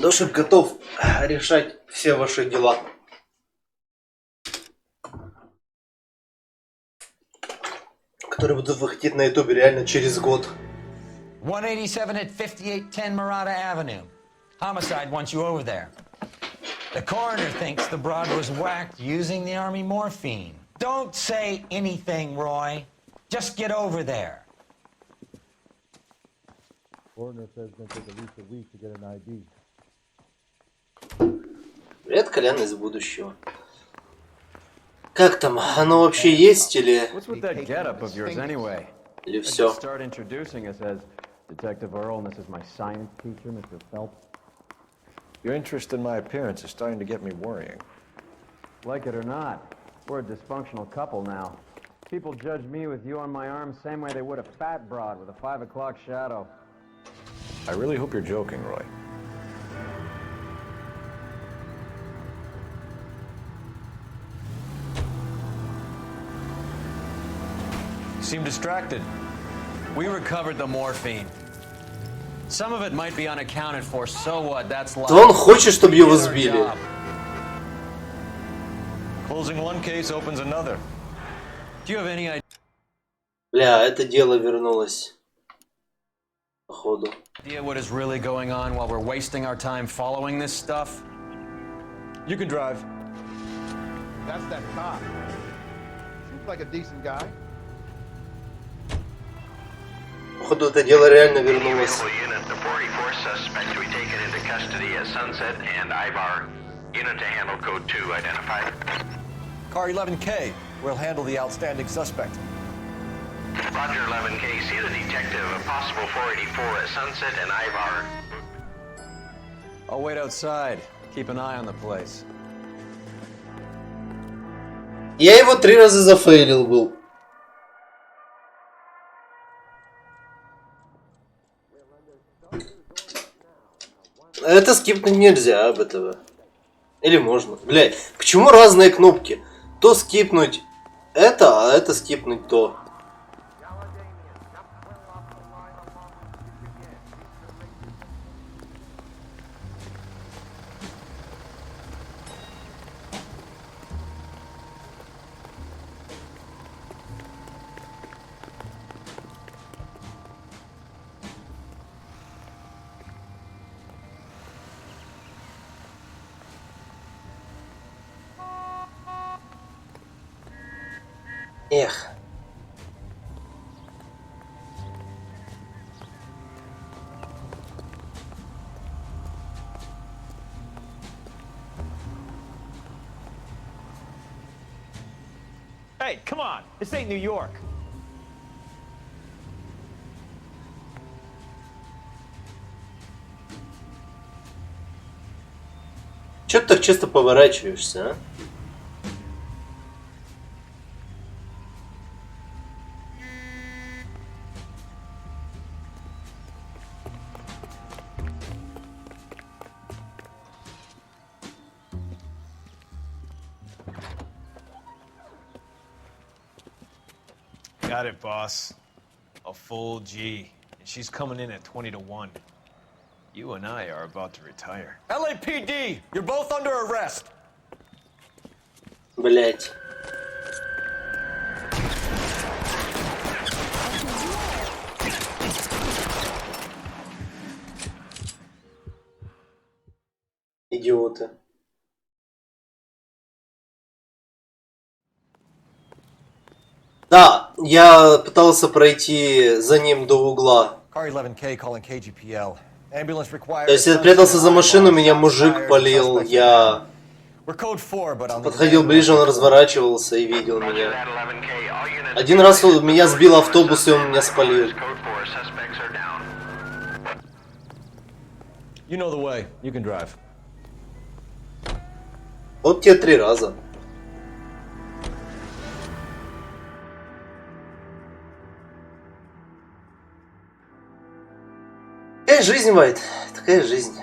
Дошик готов решать все ваши дела. Которые будут выходить на ютубе реально через год. 187 at 5810 Murata Avenue. Homicide wants you over there. The coroner thinks the broad was whacked using the army morphine. Don't say anything, Roy. Just get over there. Coroner says it's going to take at least a week to get an ID. Привет, Колян из будущего. Как там? Оно вообще есть или... What's with that getup of yours anyway? Или все? Start introducing us as Detective Earl, and this is my science teacher, Mr. Phelps. Your interest in my appearance is starting to get me worrying. Like it or not, we're a dysfunctional couple now. People judge me with you on my arm same way they would a fat broad with a 5 o'clock shadow. I really hope you're joking, Roy. You seem distracted. We recovered the morphine. Some of it might be unaccounted for, so what? That's life. Да он хочет, чтобы его сбили. Closing one case opens another. Do you have any idea Бля, это дело вернулось. Походу. what is really going on while we're wasting our time following this stuff? You can drive. That's that cop. Seems like a decent guy. Походу, это дело реально вернулось. Unit, the 44 suspect to be taken into custody at Sunset and Ivar. Unit to handle code 2 identified. Car 11K will handle the outstanding suspect. Roger 11K, see the detective, a possible 484 at Sunset and Ivar. I'll wait outside. Keep an eye on the place. Я его 3 раза зафейлил был. Это скипнуть нельзя об этого. Или можно. Блядь, почему разные кнопки? То скипнуть это, а это скипнуть то. Эх. Hey, come on. This ain't New York. Чё ты так часто поворачиваешься, а? Got it, boss. A full G. And she's coming in at 20 to 1. You and I are about to retire. LAPD, you're both under arrest. Блять. Идиоты. Да, я пытался пройти за ним до угла. Car 11K calling KGPL. Ambulance required. То есть я прятался за машину, меня мужик палил, я We're code 4, but on the подходил ближе, он разворачивался и видел Roger меня. that 11K, all units. Один раз меня сбил автобус, и он меня спалил. Code 4 suspects are down. You know the way. You can drive. Вот тебе 3 раза. Такая жизнь, Вайт, такая жизнь.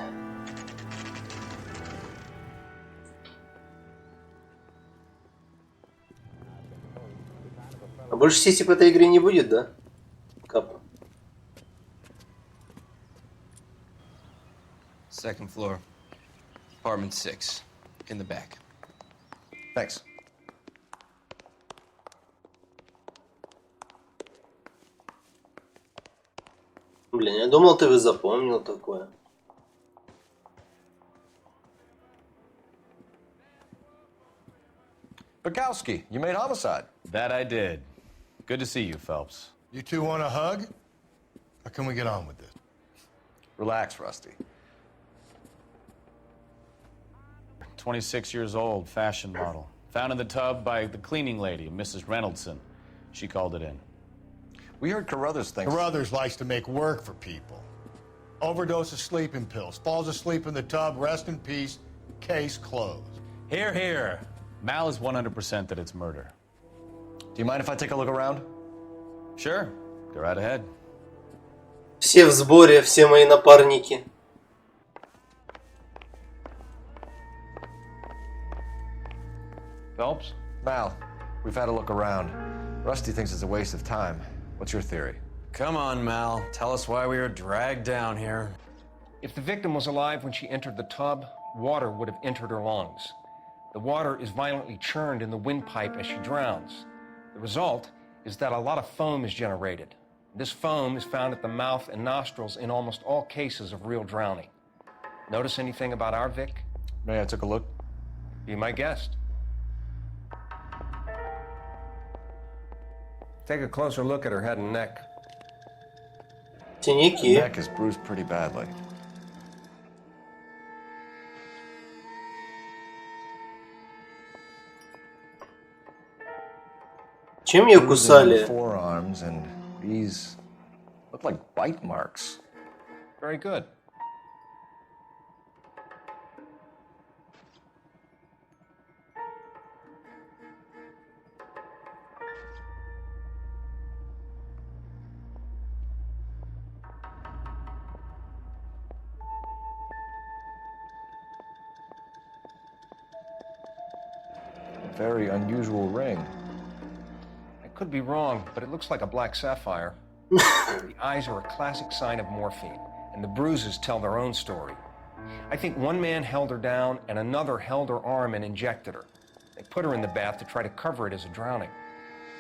А больше сисек в этой игре не будет, да? Капа. Second floor. Apartment 6. In the back. Thanks. Блин, я думал, ты бы запомнил такое. Bukowski, you made homicide. That I did. Good to see you, Phelps. You two want a hug? Or can we get on with this? Relax, Rusty. 26 years old, fashion model. Found in the tub by the cleaning lady, Mrs. Reynoldson. She called it in. We heard Carruthers thinks... Carruthers likes to make work for people. Overdose of sleeping pills. Falls asleep in the tub. Rest in peace. Case closed. Here, here. Mal is 100% that it's murder. Do you mind if I take a look around? Sure. Go right ahead. Все в сборе, все мои напарники. Phelps? Mal, we've had a look around. Rusty thinks it's a waste of time. What's your theory? Come on, Mal. Tell us why we were dragged down here. If the victim was alive when she entered the tub, water would have entered her lungs. The water is violently churned in the windpipe as she drowns. The result is that a lot of foam is generated. This foam is found at the mouth and nostrils in almost all cases of real drowning. Notice anything about our Vic? May I took a look? Be my guest. Take a closer look at her head and neck. The Синяки. neck is bruised pretty badly. Чем ее Bruises on the кусали? forearms, and these look like bite marks. Very good. A very unusual ring. I could be wrong, but it looks like a black sapphire. The eyes are a classic sign of morphine, and the bruises tell their own story. I think one man held her down and another held her arm and injected her. They put her in the bath to try to cover it as a drowning.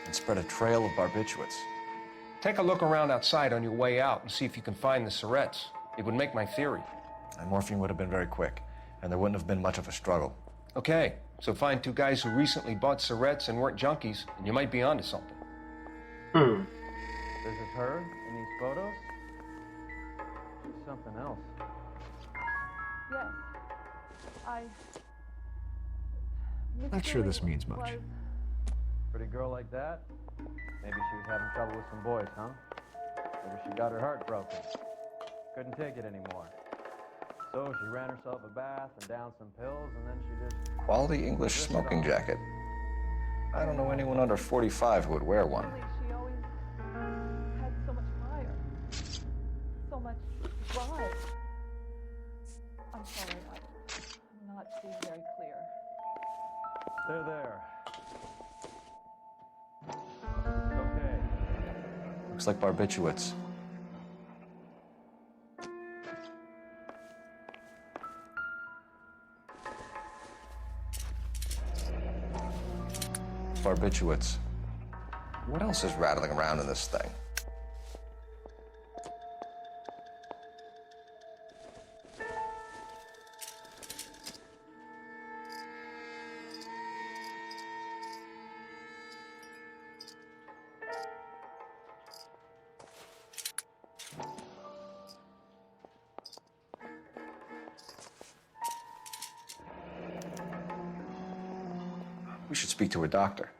And spread a trail of barbiturates. Take a look around outside on your way out and see if you can find the syrettes. It would make my theory. And morphine would have been very quick, and there wouldn't have been much of a struggle. Okay, so find two guys who recently bought syrettes and weren't junkies, and you might be onto something. This is her in these photos? She's something else. Yes. Not sure this means much. Pretty girl like that? Maybe she was having trouble with some boys, huh? Maybe she got her heart broken. Couldn't take it anymore. So she ran herself a bath and downed some pills, and then she just... Quality English smoking jacket. I don't know anyone under 45 who would wear one. She always had so much fire. So much drive. I'm sorry, I'm not being very clear. There. It's okay. Looks like barbiturates. Barbiturates. What else is rattling around in this thing? We should speak to her doctor.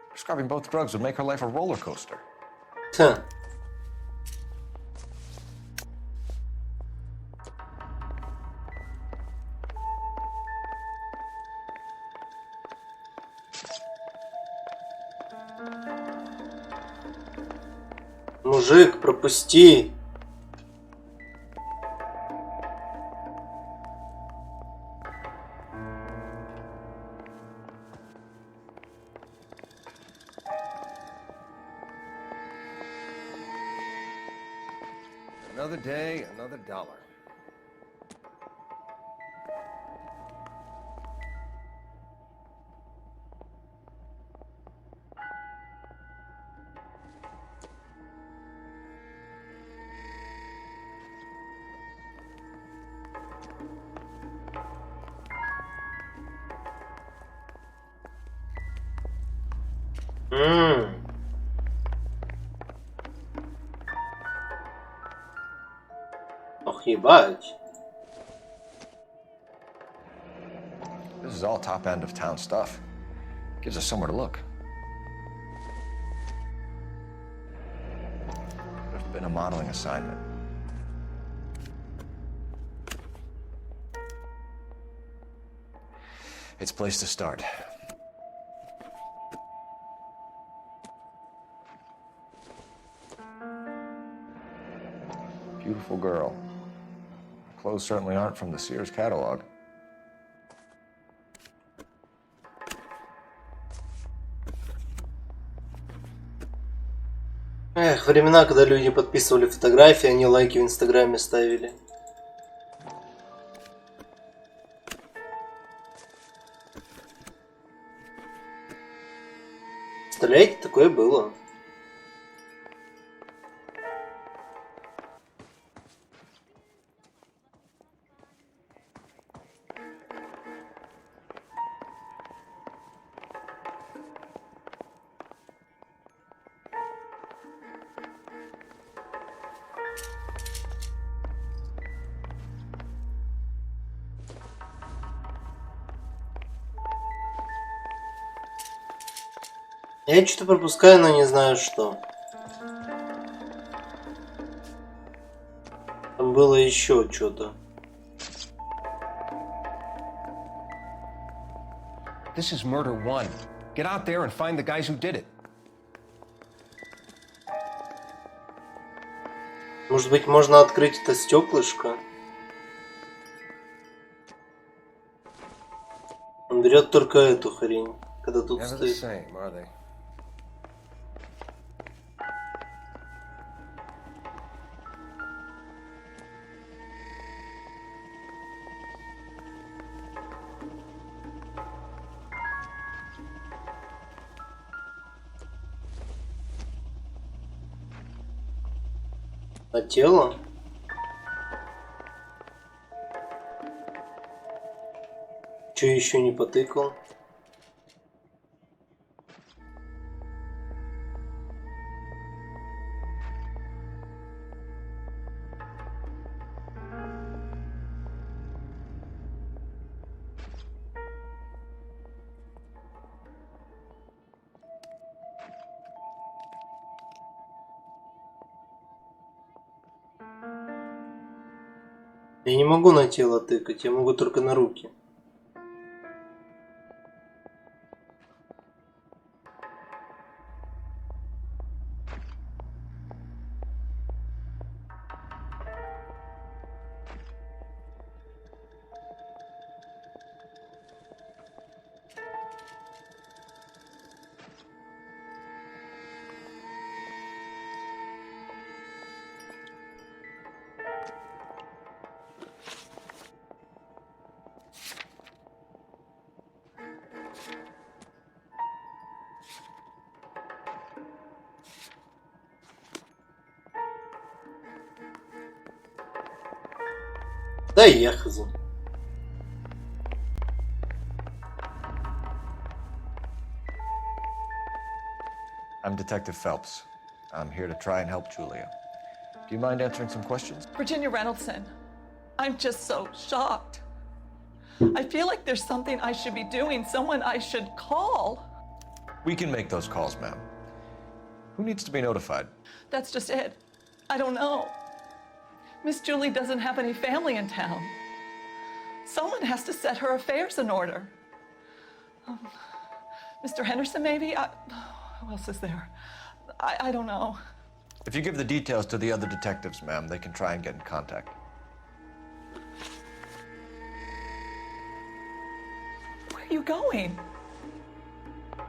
Prescribing both drugs would make her life a roller coaster. Ха. Мужик, пропусти. Another day, another dollar. Ох, ебать. This is all top end of town stuff. Gives us somewhere to look. Could have been a modeling assignment. It's a place to start. Beautiful girl. Clothes certainly aren't from the Sears catalog. Эх, времена, когда люди подписывали фотографии, они лайки в Инстаграме ставили. Представляете, такое было. Я что-то пропускаю, но не знаю что. Там было еще что-то. This is murder one. Get out there and find the guys who did it. Может быть, можно открыть это стеклышко? Он берет только эту хрень, когда тут стоит. А тело? Че еще не потыкал? Я не могу на тело тыкать, я могу только на руки. Да я хз. I'm Detective Phelps. I'm here to try and help Julia. Do you mind answering some questions? Virginia Reynoldson, I'm just so shocked. I feel like there's something I should be doing, someone I should call. We can make those calls, ma'am. Who needs to be notified? That's just it. I don't know. Miss Julie doesn't have any family in town. Someone has to set her affairs in order. Mr. Henderson, maybe? Who else is there? I don't know. If you give the details to the other detectives, ma'am, they can try and get in contact. Where are you going?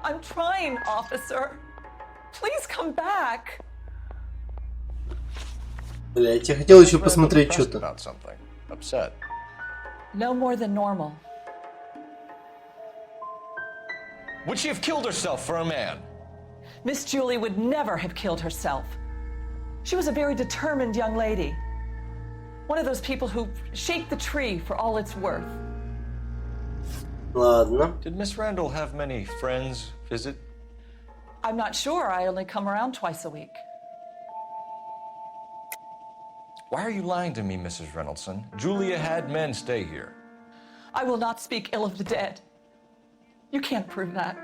I'm trying, officer. Please come back. Блять, я хотел еще посмотреть что-то. No more than normal. Would she have killed herself for a man? Miss Julie would never have killed herself. She was a very determined young lady. One of those people who shake the tree for all it's worth. Ладно. Did Miss Randall have many friends visit? I'm not sure. I only come around twice a week. Why are you lying to me, Mrs. Reynoldson? Julia had men stay here. I will not speak ill of the dead. You can't prove that.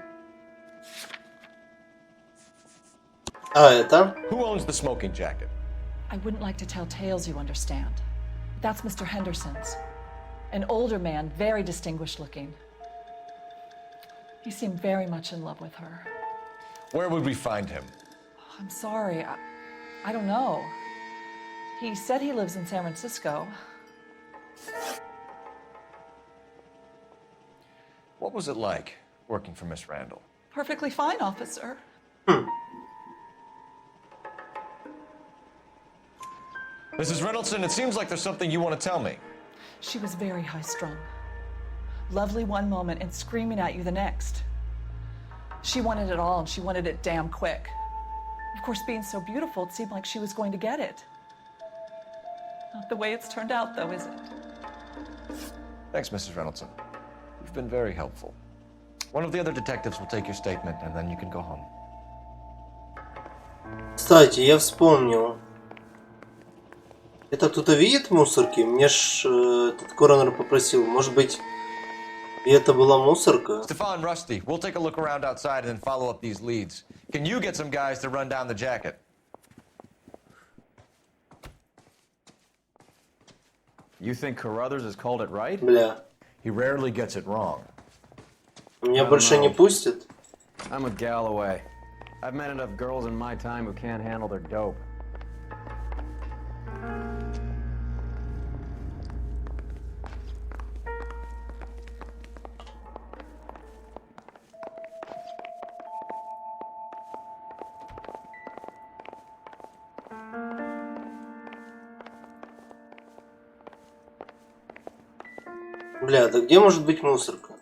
А это? Who owns the smoking jacket? I wouldn't like to tell tales, you understand. That's Mr. Henderson's. An older man, very distinguished looking. He seemed very much in love with her. Where would we find him? I'm sorry, I don't know. He said he lives in San Francisco. What was it like working for Miss Randall? Perfectly fine, officer. Mrs. Reynoldson, it seems like there's something you want to tell me. She was very high-strung. Lovely one moment and screaming at you the next. She wanted it all, and she wanted it damn quick. Of course, being so beautiful, it seemed like she was going to get it. Not the way it's turned out, though, is it? Thanks, Mrs. Reynoldson. You've been very helpful. One of the other detectives will take your statement, and then you can go home. Кстати, я вспомнил. Это кто-то видит мусорки? Мне ж этот коронер попросил. Может быть, и это была мусорка? Stefan, Rusty, we'll take a look around outside and then follow up these leads. Can you get some guys to run down the jacket? You think Carruthers has called it right? Бля. He rarely gets it wrong. Меня больше не пустят? I'm with Galloway. I've met enough girls in my time who can't handle their dope. Бля, да где может быть мусорка?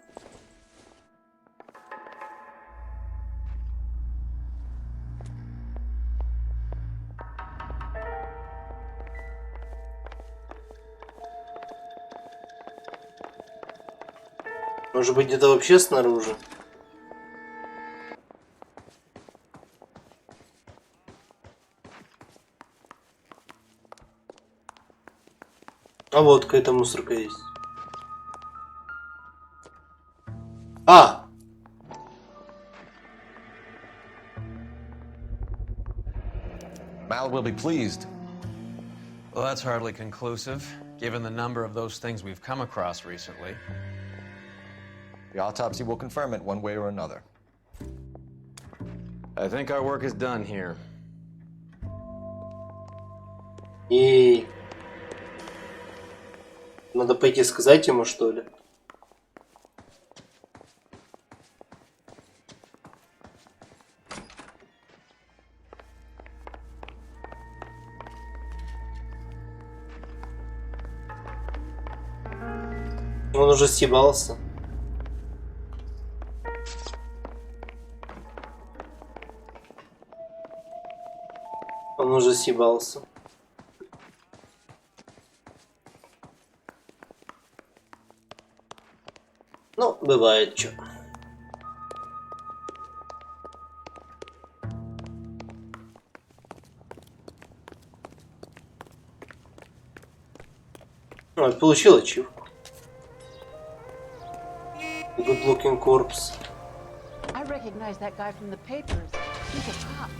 Может быть, где-то вообще снаружи? А вот какая-то мусорка есть. А! Mal will be pleased. Well, that's hardly conclusive, given the number of those things we've come across recently. The autopsy will confirm it one way or another. I think our work is done here. И надо пойти сказать ему, что ли? Он уже съебался. Он уже съебался. Ну, бывает, чё. А, получил ачивку. Good looking corpse. I recognize that guy from the papers. He's a cop.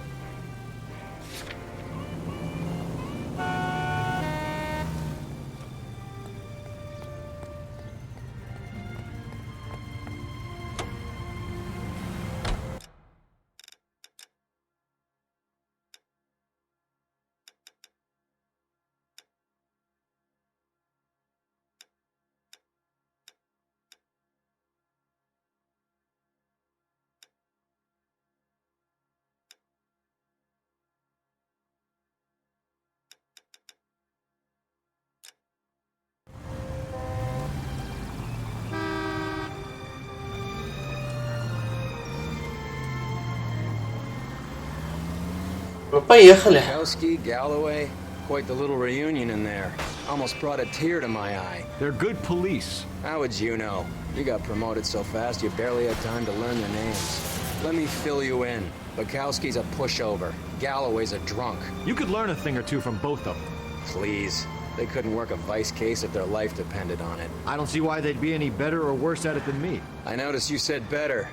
Ну, поехали. Kowski, Galloway, quite the little reunion in there. Almost brought a tear to my eye. They're good police. How would you know? You got promoted so fast you barely had time to learn their names. Let me fill you in. Bukowski's a pushover. Galloway's a drunk. You could learn a thing or two from both of them. Please. They couldn't work a vice case if their life depended on it. I don't see why they'd be any better or worse at it than me. I noticed you said better.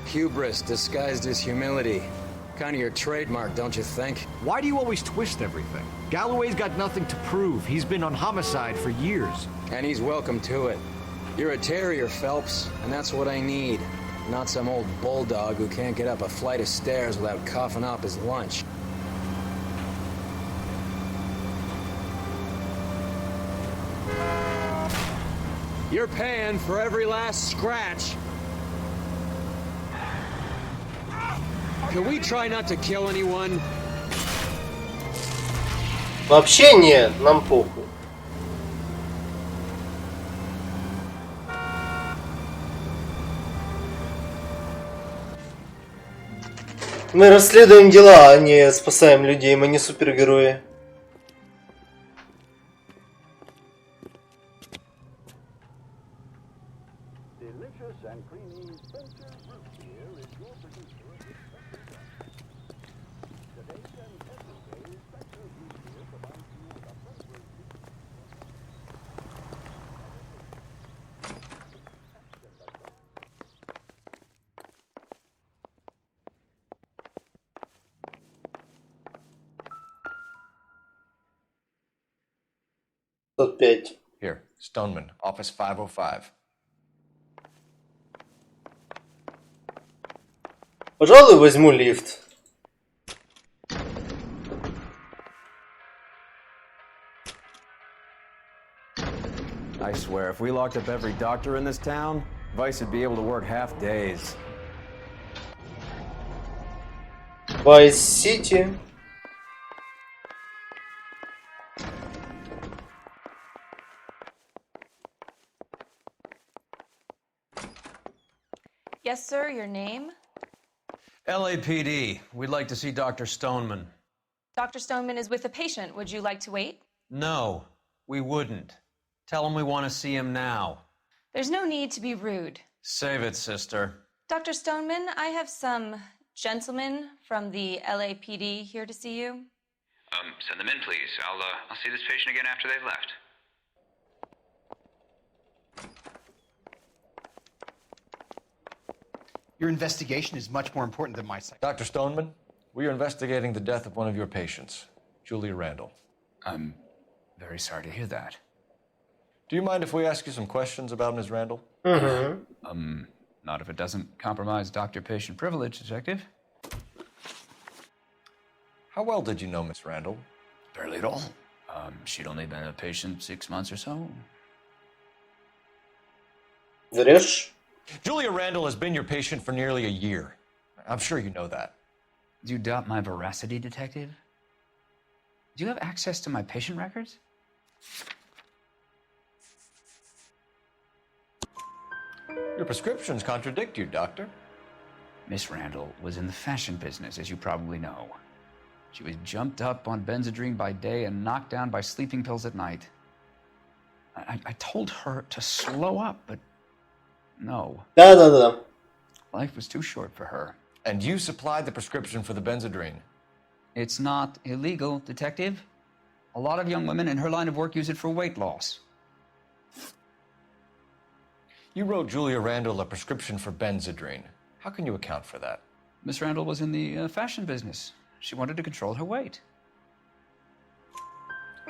Hubris disguised as humility. Kind of your trademark, don't you think? Why do you always twist everything? Galloway's got nothing to prove. He's been on homicide for years. And he's welcome to it. You're a terrier, Phelps, and that's what I need. Not some old bulldog who can't get up a flight of stairs without coughing up his lunch. You're paying for every last scratch. Can we try not to kill anyone? Вообще нет, нам похуй. Мы расследуем дела, а не спасаем людей, мы не супергерои. Here, Stoneman, office 505. Пожалуй, возьму лифт. I swear, if we locked up every doctor in this town, Vice would be able to work half days. Vice City. Yes, sir, your name? LAPD. We'd like to see Dr. Stoneman. Dr. Stoneman is with a patient. Would you like to wait? No, we wouldn't. Tell him we want to see him now. There's no need to be rude. Save it, sister. Dr. Stoneman, I have some gentlemen from the LAPD here to see you. Send them in, please. I'll see this patient again after they've left. Your investigation is much more important than my side. Dr. Stoneman, we are investigating the death of one of your patients, Julia Randall. I'm very sorry to hear that. Do you mind if we ask you some questions about Ms. Randall? Not if it doesn't compromise doctor-patient privilege, Detective. How well did you know Miss Randall? Barely at all. She'd only been a patient 6 months or so. Врешь? Julia Randall has been your patient for nearly a year. I'm sure you know that. Do you doubt my veracity, Detective? Do you have access to my patient records? Your prescriptions contradict you, Doctor. Miss Randall was in the fashion business, as you probably know. She was jumped up on Benzedrine by day and knocked down by sleeping pills at night. I told her to slow up, but no. Да. Life was too short for her. And you supplied the prescription for the Benzedrine. It's not illegal, Detective. A lot of young women in her line of work use it for weight loss. You wrote Julia Randall a prescription for Benzedrine. How can you account for that? Miss Randall was in the fashion business. She wanted to control her weight.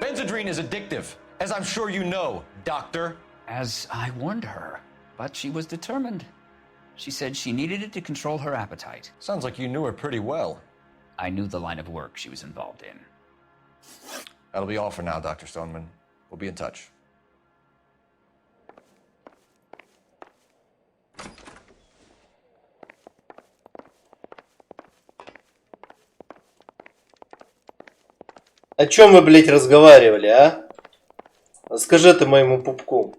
Benzedrine is addictive, as I'm sure you know, Doctor. As I warned her, but she was determined. She said she needed it to control her appetite. Sounds like you knew her pretty well. I knew the line of work she was involved in. That'll be all for now, Dr. Stoneman. We'll be in touch. О чем вы, блять, разговаривали, а? Скажи ты моему пупку.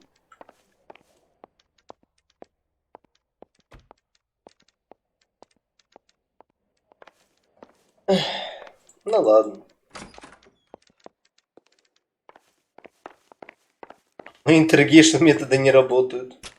Ну ладно. Интеррогейшн методы не работают.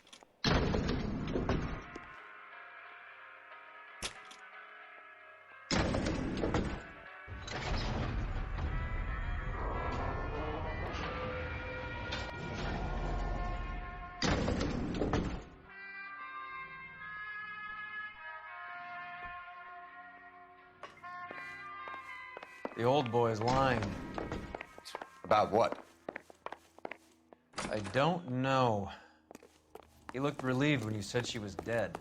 The old boy is lying. About what? I don't know. He looked relieved when you said she was dead.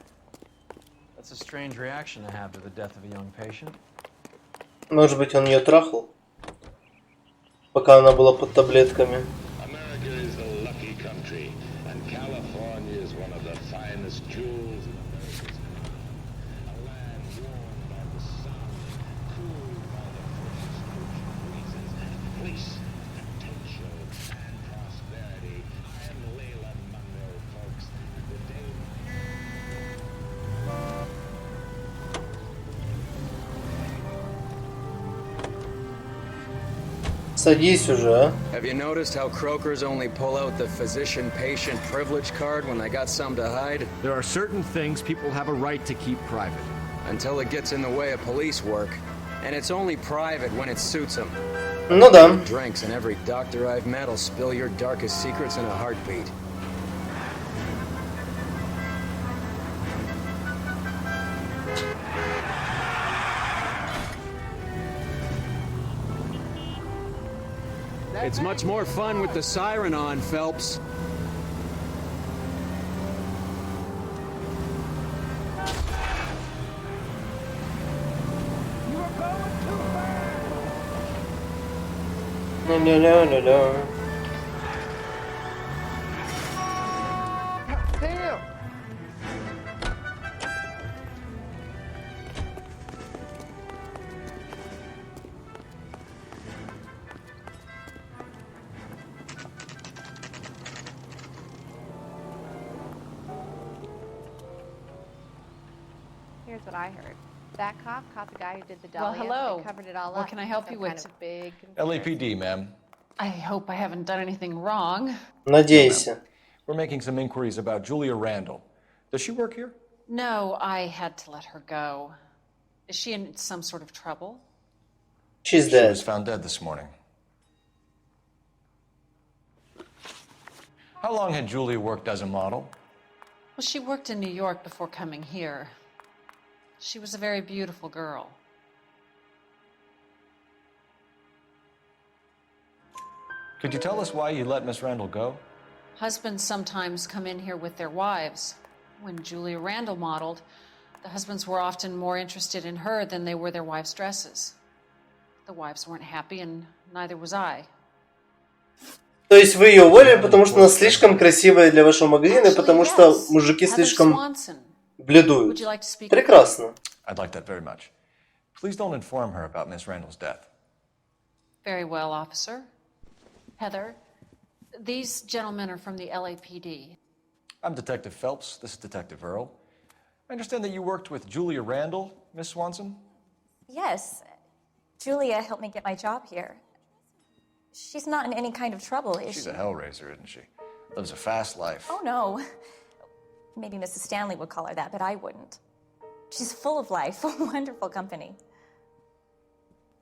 That's a strange reaction to have to the death of a young patient. Может быть, он ее трахал, пока она была под таблетками. America is a lucky country, and California is one of the finest jewels in America's crown. A land warmed by the sun, cooled by the freshest ocean breezes, peace, potential, and prosperity. I am Leyland Monroe, folks. The day. Садись уже, а? Have you noticed how croakers only pull out the physician-patient privilege card when they got something to hide? There are certain things people have a right to keep private. Until it gets in the way of police work. And it's only private when it suits them. Ну да. Drinks, and every doctor I've met will spill your darkest secrets in a heartbeat. It's much more fun with the siren on, Phelps. No, no, no, no, no. Damn! Here's what I heard. That cop caught the guy who did the Well, dolly hello. and covered it all up. What can I help Some you kind with? of big LAPD, ma'am. I hope I haven't done anything wrong. Надейся. We're making some inquiries about Julia Randall. Does she work here? No, I had to let her go. Is she in some sort of trouble? She's She dead. was found dead this morning. How long had Julia worked as a model? Well, she worked in New York before coming here. She was a very beautiful girl. Could you tell us why you let Miss Randall go? Husbands sometimes come in here with their wives. When Julia Randall modeled, the husbands were often more interested in her than they were their wives' dresses. The wives weren't happy, and neither was I. То есть вы ее уволили, потому что она слишком красивая для вашего магазина, и потому что мужики слишком бледуют. Прекрасно. I'd like that very much. Please don't inform her about Miss Randall's death. Very well, officer. Heather, these gentlemen are from the LAPD. I'm Detective Phelps. This is Detective Earl. I understand that you worked with Julia Randall, Miss Swanson? Yes. Julia helped me get my job here. She's not in any kind of trouble, is she? She's a hellraiser, isn't she? Lives a fast life. Oh, no. Maybe Mrs. Stanley would call her that, but I wouldn't. She's full of life, a wonderful company.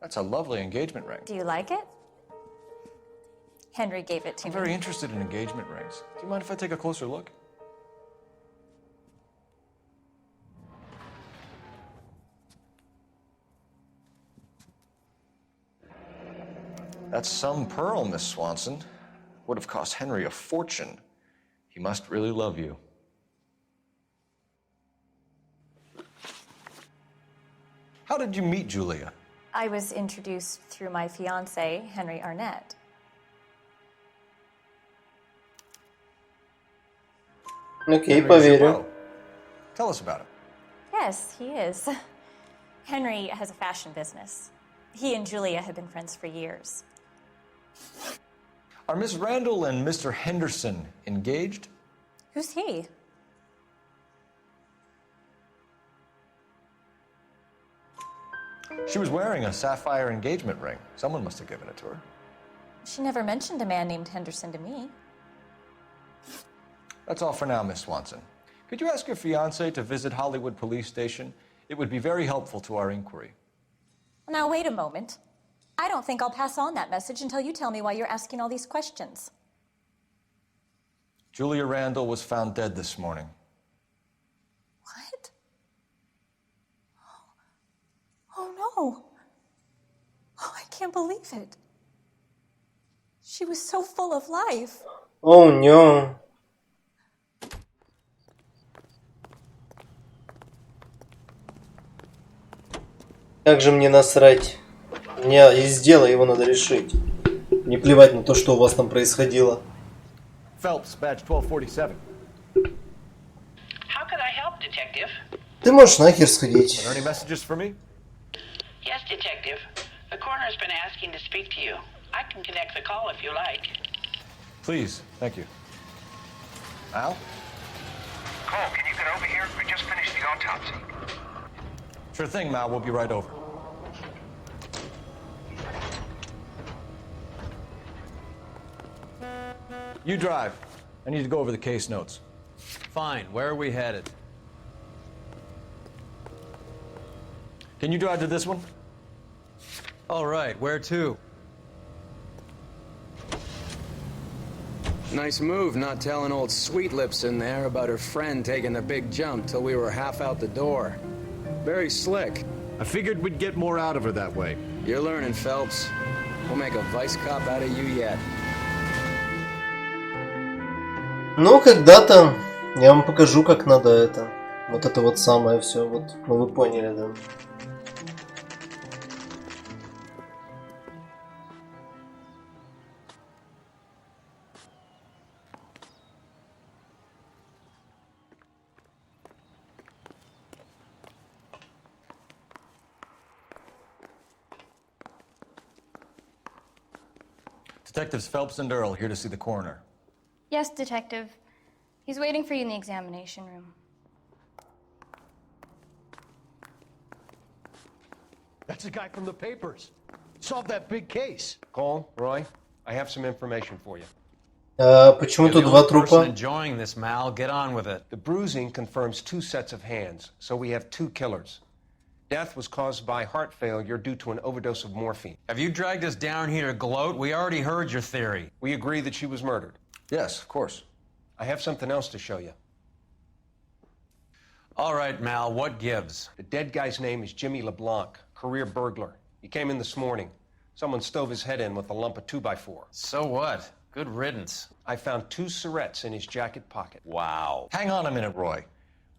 That's a lovely engagement ring. Do you like it? Henry gave it to I'm me. very interested in engagement rings. Do you mind if I take a closer look? That's some pearl, Miss Swanson. Would have cost Henry a fortune. He must really love you. How did you meet Julia? I was introduced through my fiancé, Henry Arnett. Окей, поверю. Tell us about him. Yes, he is. Henry has a fashion business. He and Julia have been friends for years. Are Miss Randall and Mr. Henderson engaged? Who's he? She was wearing a sapphire engagement ring. Someone must have given it to her. She never mentioned a man named Henderson to me. That's all for now, Miss Swanson. Could you ask your fiancé to visit Hollywood Police Station? It would be very helpful to our inquiry. Now, wait a moment. I don't think I'll pass on that message until you tell me why you're asking all these questions. Julia Randall was found dead this morning. What? Oh, no. Oh, can't believe it. She was so full of life. Oh no. Как же мне насрать? Мне из дела его надо решить. Не плевать на то, что у вас там происходило. Phelps, badge 1247. How could I help, Detective? Ты можешь нахер сходить. Are there any messages for me? Yes, Detective. The coroner's been asking to speak to you. I can connect the call if you like. Please, thank you. Al? Cole, can you get over here? We just finished the autopsy. Sure thing, Mal. We'll be right over. You drive. I need to go over the case notes. Fine. Where are we headed? Can you drive to this one? All right. Where to? Nice move not telling old Sweet Lips in there about her friend taking the big jump till we were half out the door. Very slick. I figured we'd get more out of her that way. You're learning, Phelps. We'll make a vice cop out of you yet. Ну, когда-то я вам покажу, как надо это. Вот это вот самое все. Вот, ну вы поняли, да. Detectives Phelps and Earl here to see the coroner. Yes, Detective. He's waiting for you in the examination room. That's the guy from the papers. Solved that big case. Cole, Roy, I have some information for you. Почему тут два трупа? Enjoying this, Mal. Get on with it. The bruising confirms 2 sets of hands, so we have 2 killers. Death was caused by heart failure due to an overdose of morphine. Have you dragged us down here to gloat? We already heard your theory. We agree that she was murdered. Yes, of course. I have something else to show you. All right, Mal, what gives? The dead guy's name is Jimmy LeBlanc, career burglar. He came in this morning. Someone stove his head in with a lump of 2x4. So what? Good riddance. I found 2 cigarettes in his jacket pocket. Wow. Hang on a minute, Roy.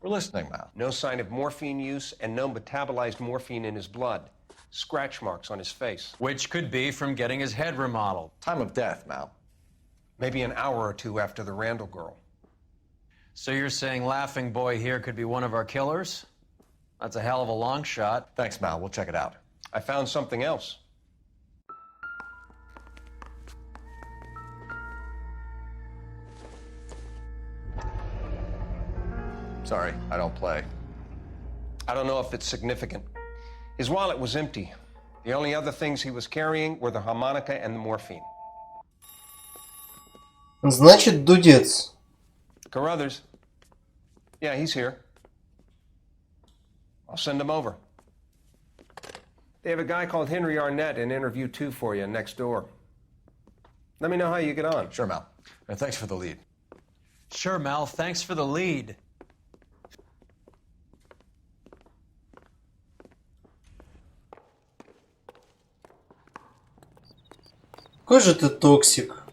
We're listening, Mal. No sign of morphine use and no metabolized morphine in his blood. Scratch marks on his face. Which could be from getting his head remodeled. Time of death, Mal. Maybe an hour or 2 after the Randall girl. So you're saying Laughing Boy here could be one of our killers? That's a hell of a long shot. Thanks, Mal. We'll check it out. I found something else. Sorry, I don't play. I don't know if it's significant. His wallet was empty. The only other things he was carrying were the harmonica and the morphine. Значит, дудец. Carruthers. Yeah, he's here. I'll send him over. They have a guy called Henry Arnett in interview 2 for you next door. Let me know how you get on. Sure, Mal. And thanks for the lead. Sure, Mal. Thanks for the lead. Какой же ты токсик.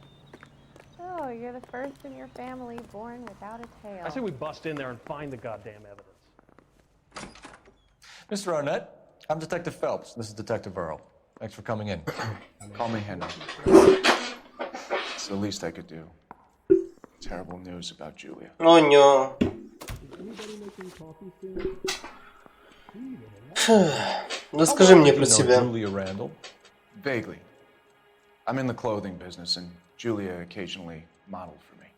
Oh, you're the first in your family born without a tail. I say we bust in there and find the goddamn evidence. Mr. Arnett, I'm Detective Phelps. This is Detective Earl. Thanks for coming in. Call me Henry. It's the least I could do. Terrible news about Julia. Oh no. Расскажи мне про себя. Julia Randall? Vaguely. I'm in the clothing business, and Julia occasionally modeled for me.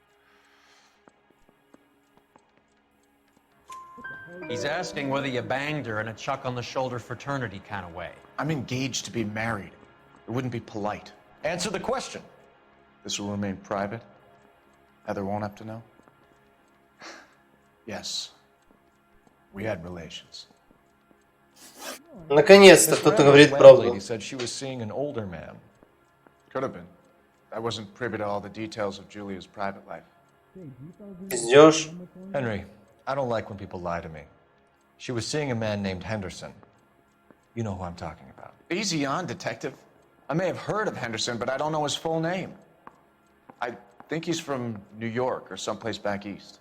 He's asking whether you banged her in a chuck-on-the-shoulder fraternity kind of way. I'm engaged to be married. It wouldn't be polite. Answer the question. This will remain private? Heather won't have to know? Yes. We had relations. Наконец-то кто-то говорит правду. He said she was seeing an older man. Could have been. I wasn't privy to all the details of Julia's private life. Пиздёж. Henry, I don't like when people lie to me. She was seeing a man named Henderson. You know who I'm talking about. Easy on, Detective. I may have heard of Henderson, but I don't know his full name. I think he's from New York or someplace back east.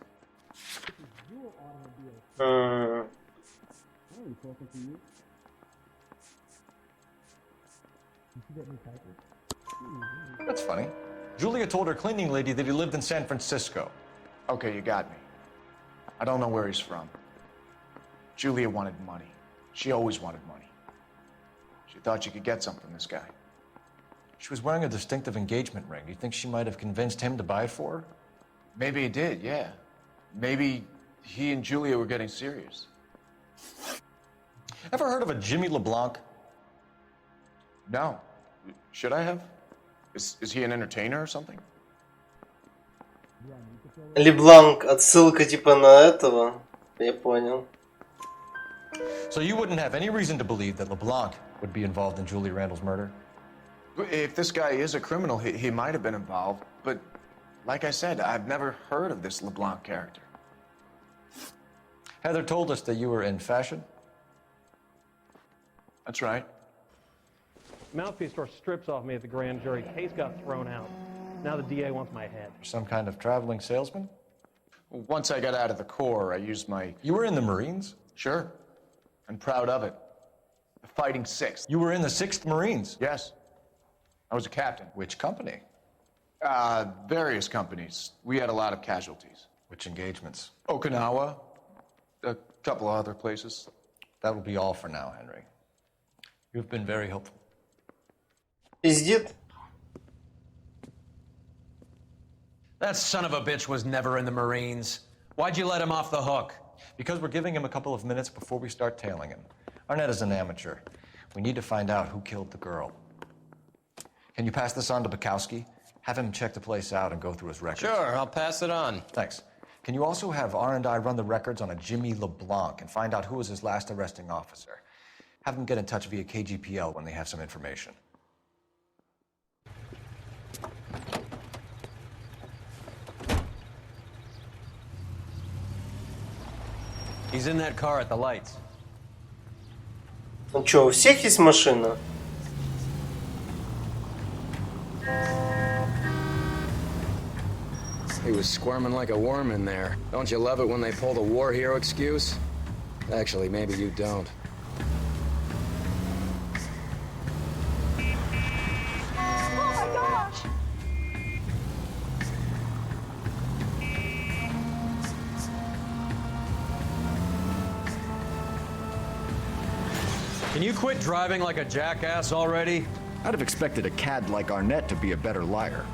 That's funny. Julia told her cleaning lady that he lived in San Francisco. Okay, you got me. I don't know where he's from. Julia wanted money. She always wanted money. She thought she could get some from this guy. She was wearing a distinctive engagement ring. Do you think she might have convinced him to buy it for her? Maybe he did, yeah. Maybe he and Julia were getting serious. Ever heard of a Jimmy LeBlanc? No. Should I have? Is he an entertainer or something? Лебланк, отсылка типа на этого. Я понял. So you wouldn't have any reason to believe that LeBlanc would be involved in Julie Randall's murder? If this guy is a criminal, he might have been involved. But like I said, I've never heard of this LeBlanc character. Heather told us that you were in fashion. That's right. Mouthpiece store strips off me at the grand jury. Case got thrown out. Now the DA wants my head. Some kind of traveling salesman? Once I got out of the Corps, I used my... You were in the Marines? Sure. I'm proud of it. The Fighting Sixth. You were in the 6th Marines? Yes. I was a captain. Which company? Various companies. We had a lot of casualties. Which engagements? Okinawa. A couple of other places. That will be all for now, Henry. You've been very helpful. Пиздит. That son of a bitch was never in the Marines. Why'd you let him off the hook? Because we're giving him a couple of minutes before we start tailing him. Arnett is an amateur. We need to find out who killed the girl. Can you pass this on to Bukowski? Have him check the place out and go through his records. Sure, I'll pass it on. Thanks. Can you also have R&I run the records on a Jimmy LeBlanc and find out who was his last arresting officer? Have them get in touch via KGPL when they have some information. He's in that car at the lights. Ну чё, у всех есть машина? He was squirming like a worm in there. Don't you love it when they pull the war hero excuse? Actually, maybe you don't. Can you quit driving like a jackass already? I'd have expected a cad like Arnett to be a better liar.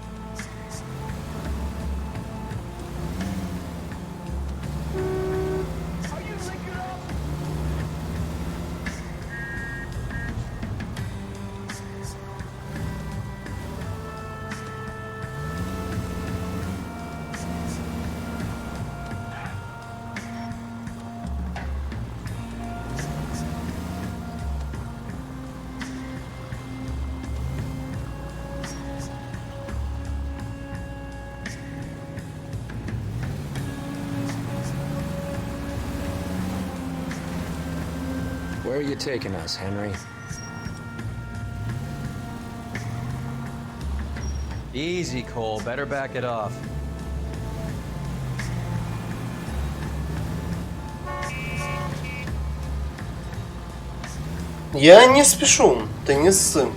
Where are you taking us, Henry? Easy, Cole. Better back it off. Я не спешу, ты не ссы.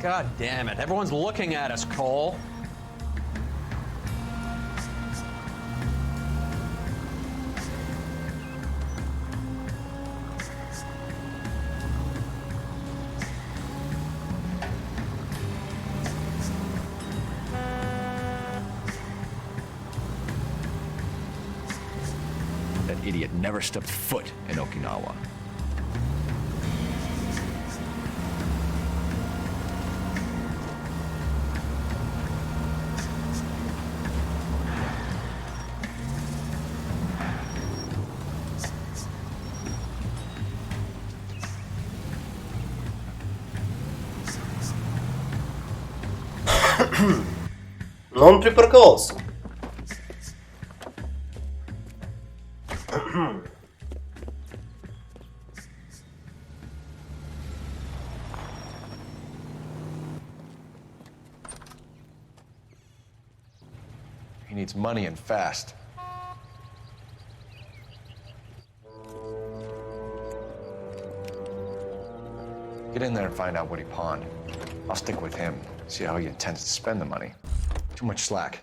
God damn it. Everyone's looking at us, Cole. That idiot never stepped foot in Okinawa. Но он припарковался. He needs money and fast. Get in there and find out what he pawned. I'll stick with him, see how he intends to spend the money. Too much slack.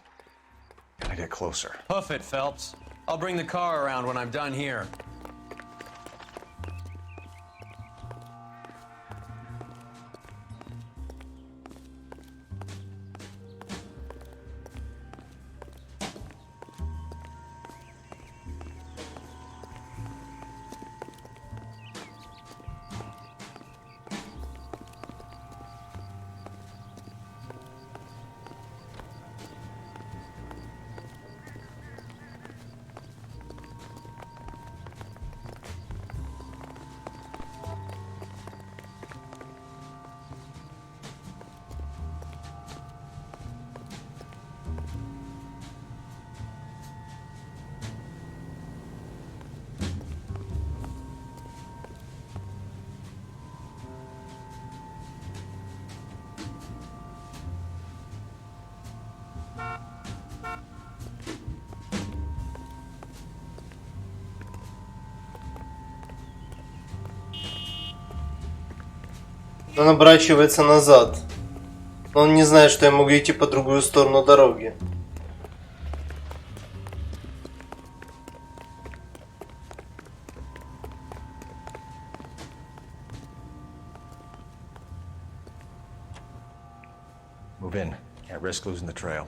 Gotta get closer. Hoof it, Phelps. I'll bring the car around when I'm done here. Он оборачивается назад. Но он не знает, что я могу идти по другую сторону дороги. Move in. Can't risk losing the trail.